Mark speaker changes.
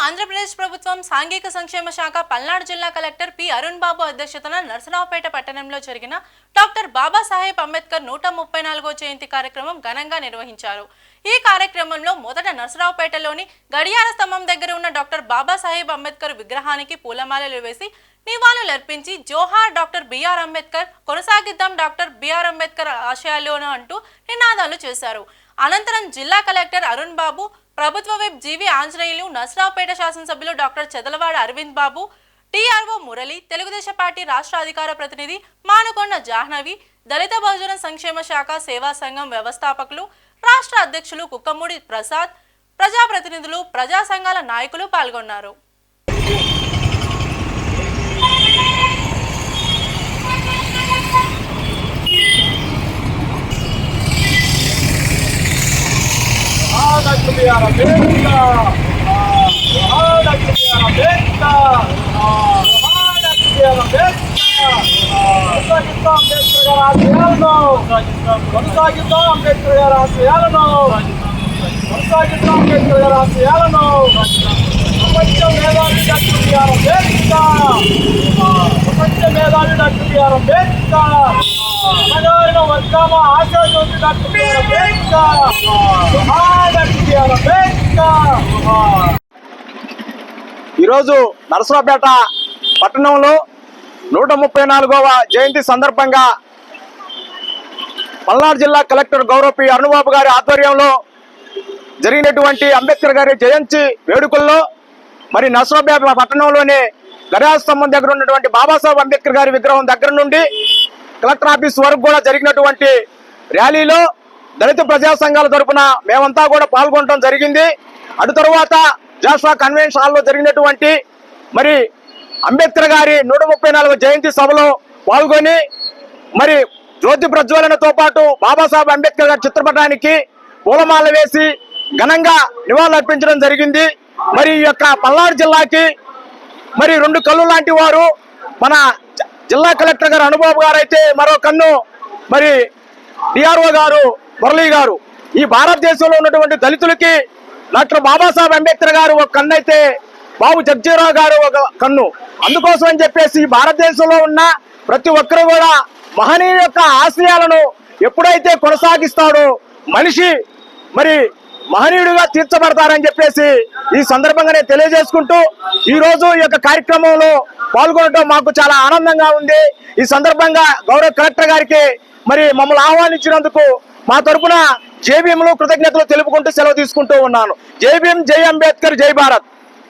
Speaker 1: ఆంధ్రప్రదేశ్ ప్రభుత్వం సాంఘిక సంక్షేమ శాఖ పల్నాడు జిల్లా కలెక్టర్ పి అరుణ్ బాబు అధ్యక్షతన నరసరావుపేట పట్టణంలో జరిగిన డాక్టర్ బాబాసాహెబ్ అంబేద్కర్ 134వ జయంతి కార్యక్రమం ఘనంగా నిర్వహించారు. ఈ కార్యక్రమంలో మొదట నరసరావుపేటలోని గడియార స్తంభం దగ్గర ఉన్న డాక్టర్ బాబాసాహెబ్ అంబేద్కర్ విగ్రహానికి పూలమాలలు వేసి నివాళులర్పించి జోహార్ డాక్టర్ బిఆర్ అంబేద్కర్, కొనసాగిద్దాం డాక్టర్ బిఆర్ అంబేద్కర్ ఆశయాలను అంటూ నినాదాలు చేశారు. అనంతరం జిల్లా కలెక్టర్ అరుణ్ బాబు, ప్రభుత్వ విప్ జీవి ఆంజనేయులు, నరసరావుపేట శాసనసభ్యులు డాక్టర్ చెదలవాడ అరవింద్ బాబు, టీఆర్ఓ మురళి, తెలుగుదేశం పార్టీ రాష్ట్ర అధికార ప్రతినిధి మానుకొండ జాహ్నవి, దళిత బహుజన సంక్షేమ శాఖ సేవా సంఘం వ్యవస్థాపకులు, రాష్ట్ర అధ్యక్షులు కుక్కమూడి ప్రసాద్, ప్రజాప్రతినిధులు, ప్రజా సంఘాల నాయకులు పాల్గొన్నారు.
Speaker 2: కొనసాగిద్దాం అంబేద్కర్ గారి ఆశయాలను, కొనసాగిద్దాం అంబేద్కర్ గారి ఆశయాలను. ప్రపంచ మేధావి డాక్టర్ బిఆర్ అంబేద్కర్, ప్రపంచ మేధావి డాక్టర్ బిఆర్ అంబేద్కర్, అణగారిన వర్గాల ఆశాజ్యోతి doctor B R Ambedkar, doctor B R Ambedkar. ఈరోజు నరసరావుపేట పట్టణంలో 134వ జయంతి సందర్భంగా పల్నాడు జిల్లా కలెక్టర్ గౌరవ పి అరుణ్ బాబు గారి ఆధ్వర్యంలో జరిగినటువంటి అంబేద్కర్ గారి జయంతి వేడుకల్లో మరి నరసరావుపేట పట్టణంలోని గడియార స్తంభం దగ్గర ఉన్నటువంటి బాబాసాహెబ్ అంబేద్కర్ గారి విగ్రహం దగ్గర నుండి కలెక్టర్ ఆఫీస్ వరకు కూడా జరిగినటువంటి ర్యాలీలో దళిత ప్రజా సంఘాల తరఫున మేమంతా కూడా పాల్గొనడం జరిగింది. అటు తరువాత జాషువా కన్వెన్షన్ హాల్లో జరిగినటువంటి మరి అంబేద్కర్ గారి 134వ జయంతి సభలో పాల్గొని మరి జ్యోతి ప్రజ్వలనతో పాటు బాబాసాహెబ్ అంబేద్కర్ గారి చిత్రపటానికి పూలమాల వేసి ఘనంగా నివాళులర్పించడం జరిగింది. మరి ఈ యొక్క పల్నాడు జిల్లాకి మరి 2 కళ్ళు లాంటి వారు మన జిల్లా కలెక్టర్ గారు అనుబాబు గారు అయితే మరో కన్ను మరి డిఆర్ఓ గారు మురళీ గారు. ఈ భారతదేశంలో ఉన్నటువంటి దళితులకి డాక్టర్ బాబాసాహెబ్ అంబేద్కర్ గారు ఒక కన్ను అయితే బాబు జగ్జీరావు గారు ఒక కన్ను. అందుకోసం అని చెప్పేసి భారతదేశంలో ఉన్న ప్రతి ఒక్కరు కూడా మహనీయుల యొక్క ఆశయాలను ఎప్పుడైతే కొనసాగిస్తాడో మనిషి మరి మహనీయుడిగా తీర్చబడతారని చెప్పేసి ఈ సందర్భంగా నేను తెలియజేసుకుంటూ ఈ రోజు ఈ యొక్క కార్యక్రమంలో పాల్గొనడం మాకు చాలా ఆనందంగా ఉంది. ఈ సందర్భంగా గౌరవ కలెక్టర్ గారికి మరి మమ్మల్ని ఆహ్వానించినందుకు మా తరఫున జై భీములు కృతజ్ఞతలు తెలుపుకుంటూ సెలవు తీసుకుంటూ ఉన్నాను. జై భీమ్, జై అంబేద్కర్, జై భారత్.